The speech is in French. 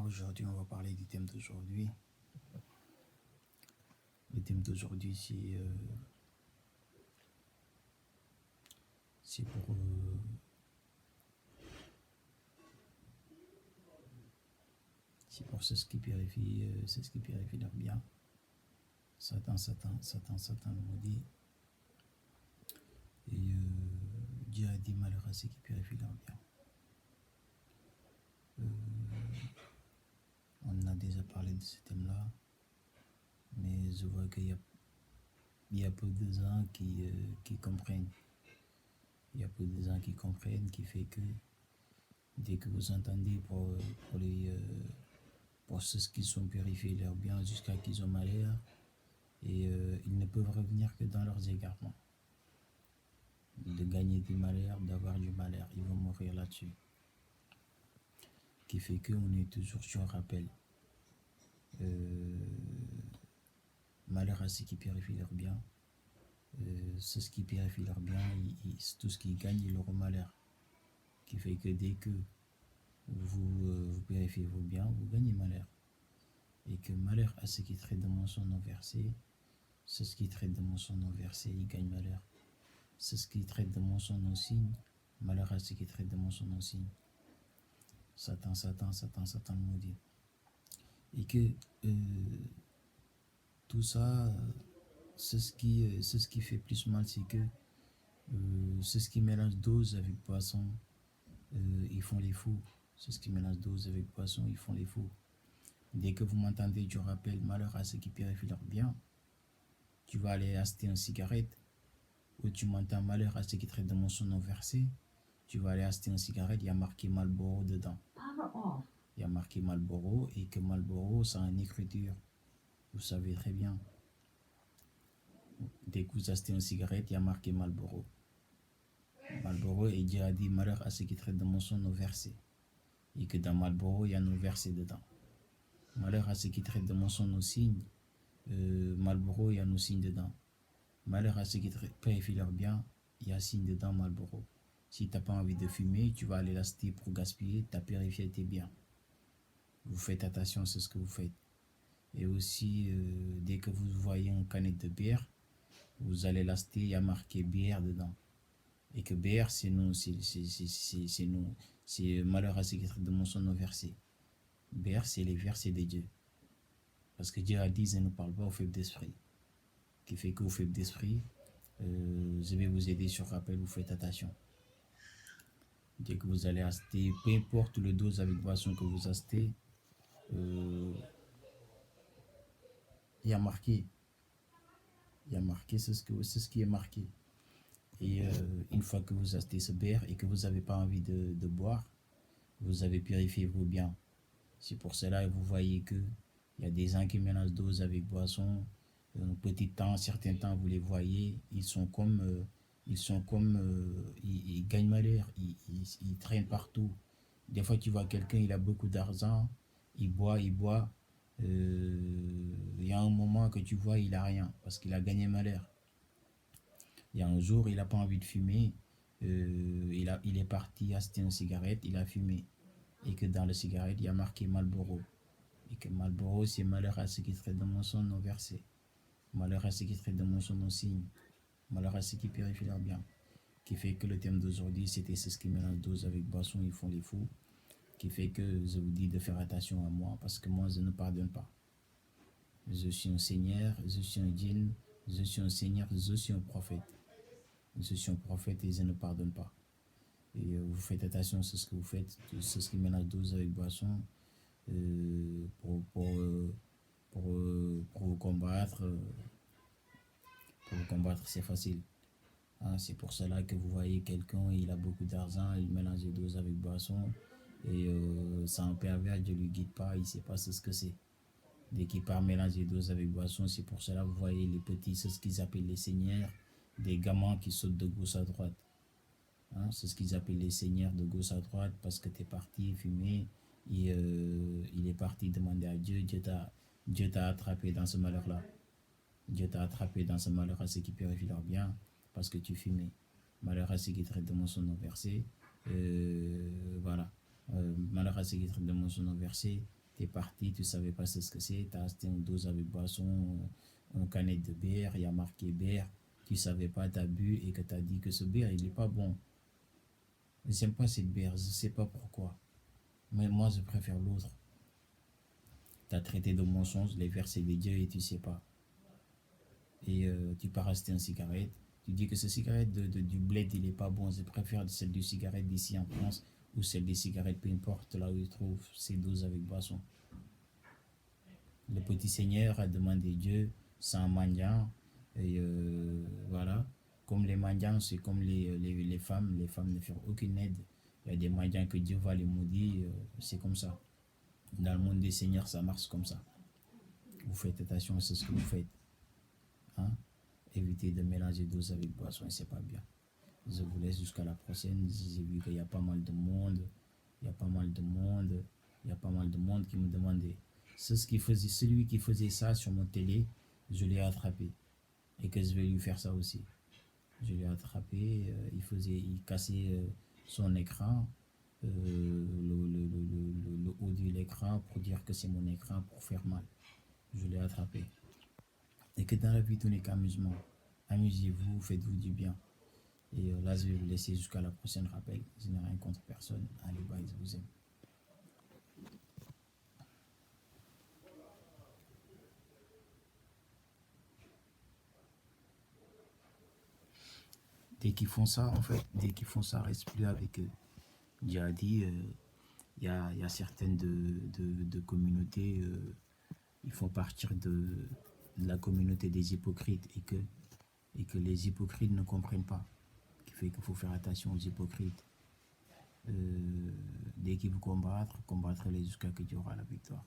Aujourd'hui, on va parler du thème d'aujourd'hui. Le thème d'aujourd'hui, c'est pour ceux qui purifient, leur bien. Satan le maudit. Et Dieu a dit malheur à ceux qui purifient leur bien. On a déjà parlé de ce thème-là, mais je vois qu'il y a peu de gens qui comprennent. Il y a peu de gens qui comprennent, qui fait que dès que vous entendez pour ceux qui sont purifiés leur bien jusqu'à qu'ils ont malheur, et ils ne peuvent revenir que dans leurs égarements. De gagner du malheur, d'avoir du malheur, ils vont mourir là-dessus. Qui fait qu'on est toujours sur rappel. Malheur à ceux qui purifient leur bien. Ceux qui purifient leur bien, tout ce qu'ils gagnent, ils auront malheur. Qui fait que dès que vous purifiez vos biens, vous gagnez malheur. Et que malheur à ceux qui traitent de mensonges non versés, ceux qui traitent de mensonges non versés, ils gagnent malheur. Ceux qui traitent de mensonges non signes, malheur à ceux qui traitent de mensonges non signes. Satan le maudit. Et que tout ça, ce qui fait plus mal, c'est que ceux qui mélangent dose avec poisson, ils font les fous. Ceux qui mélangent dose avec poisson, ils font les fous. Dès que vous m'entendez, je rappelle malheur à ceux qui purifient leur bien, tu vas aller acheter une cigarette, ou tu m'entends malheur à ceux qui traitent de mensonges non versés, tu vas aller acheter une cigarette, il y a marqué Marlboro dedans. Il y a marqué Marlboro, et que Marlboro, c'est une écriture. Vous savez très bien. Dès que vous achetez une cigarette, il y a marqué Marlboro. Marlboro, et Dieu a dit malheur à ceux qui traitent de mensonges non versés. Et que dans Marlboro, il y a nos versets dedans. Malheur à ceux qui traitent de mensonges non signes. Marlboro, il y a nos signes dedans. Malheur à ceux qui purifient leur bien, il y a signe dedans Marlboro. Si tu n'as pas envie de fumer, tu vas aller l'acheter pour gaspiller, tu as purifié tes biens. Vous faites attention, c'est ce que vous faites. Et aussi, dès que vous voyez une canette de bière, vous allez l'acheter, il y a marqué bière dedans. Et que bière, c'est nous, c'est malheur à ceux qui traitent de mensonges non versés. Bière, c'est les versets de Dieu. Parce que Dieu a dit, je ne parle pas aux faibles d'esprit. Qui fait qu'aux faibles d'esprit, je vais vous aider sur rappel, vous faites attention. Dès que vous allez acheter, peu importe le dose avec boisson que vous achetez, il y a marqué, c'est ce qui est marqué. Et une fois que vous achetez ce bière et que vous n'avez pas envie de boire, vous avez purifié vos biens. C'est pour cela que vous voyez qu'il y a des gens qui mélangent dose avec boisson. Un petit temps, certains temps, vous les voyez, ils gagnent malheur, ils traînent partout. Des fois, tu vois quelqu'un, il a beaucoup d'argent, il boit. Il y a un moment que tu vois, il n'a rien, parce qu'il a gagné malheur. Il y a un jour, il n'a pas envie de fumer, il est parti acheter une cigarette, il a fumé. Et que dans la cigarette, il y a marqué Marlboro. Et que Marlboro, c'est malheur à ceux qui traitent de mensonges non versés. Malheur à ceux qui traitent de mensonges non signes. Malheur à ceux qui purifient leur bien. Qui fait que le thème d'aujourd'hui, c'était ceux qui mélangent dose avec boisson, ils font les fous. Qui fait que je vous dis de faire attention à moi, parce que moi, je ne pardonne pas. Je suis un seigneur, je suis un djinn, je suis un seigneur, je suis un prophète. Je suis un prophète et je ne pardonne pas. Et vous faites attention à ce que vous faites, ceux qui mélangent dose avec boisson, pour vous combattre. Pour vous combattre, c'est facile. Hein, c'est pour cela que vous voyez quelqu'un, il a beaucoup d'argent, il mélange des doses avec boisson, et c'est un pervers, Dieu ne lui guide pas, il ne sait pas ce que c'est. Dès qu'il part mélanger des doses avec boisson, c'est pour cela que vous voyez les petits, c'est ce qu'ils appellent les seigneurs, des gamins qui sautent de gauche à droite. Hein, c'est ce qu'ils appellent les seigneurs de gauche à droite, parce que tu es parti fumer, et il est parti demander à Dieu, Dieu t'a attrapé dans ce malheur-là. Dieu t'a attrapé dans ce malheur à ceux qui purifient leur bien, parce que tu fumais. Malheur à ceux qui traitent de mensonges non versés. Voilà. Malheur à ceux qui traitent de mensonges non versés. Tu es parti, tu ne savais pas ce que c'est, tu as acheté une dose avec boisson, une canette de bière, il y a marqué bière, tu ne savais pas, tu as bu et que tu as dit que ce bière, il n'est pas bon. Je n'aime pas cette bière, je ne sais pas pourquoi. Mais moi, je préfère l'autre. Tu as traité de mensonge les versets de Dieu et tu ne sais pas. Et tu pars acheter une cigarette. Tu dis que ce cigarette du bled, il n'est pas bon. Je préfère celle du cigarette d'ici en France ou celle des cigarettes, peu importe là où il trouve ces doses avec boisson. Le petit Seigneur a demandé Dieu sans mendiant. Et voilà. Comme les mendiants, c'est comme les femmes. Les femmes ne font aucune aide. Il y a des mendiants que Dieu va les maudire. C'est comme ça. Dans le monde des seigneurs, ça marche comme ça. Vous faites attention à ce que vous faites. Hein? Évitez de mélanger dose avec boisson, c'est pas bien. Je vous laisse jusqu'à la prochaine. J'ai vu qu'il y a pas mal de monde. Il y a pas mal de monde. Il y a pas mal de monde qui me demandait. Celui qui faisait ça sur mon télé, je l'ai attrapé. Et que je vais lui faire ça aussi. Je l'ai attrapé. Il cassait son écran. Le haut de l'écran pour dire que c'est mon écran pour faire mal. Je l'ai attrapé. Et que dans la vie, tout n'est qu'amusement. Amusez-vous, faites-vous du bien. Et là, je vais vous laisser jusqu'à la prochaine rappel. Je n'ai rien contre personne. Allez, bye, je vous aime. Dès qu'ils font ça, en fait, dès qu'ils font ça, reste plus avec eux. Dieu a dit, il y a certaines de communautés, ils font partir de la communauté des hypocrites et que les hypocrites ne comprennent pas. Ce qui fait qu'il faut faire attention aux hypocrites. Dès qu'ils vous combattent, combattrez-les jusqu'à ce qu'il y aura la victoire.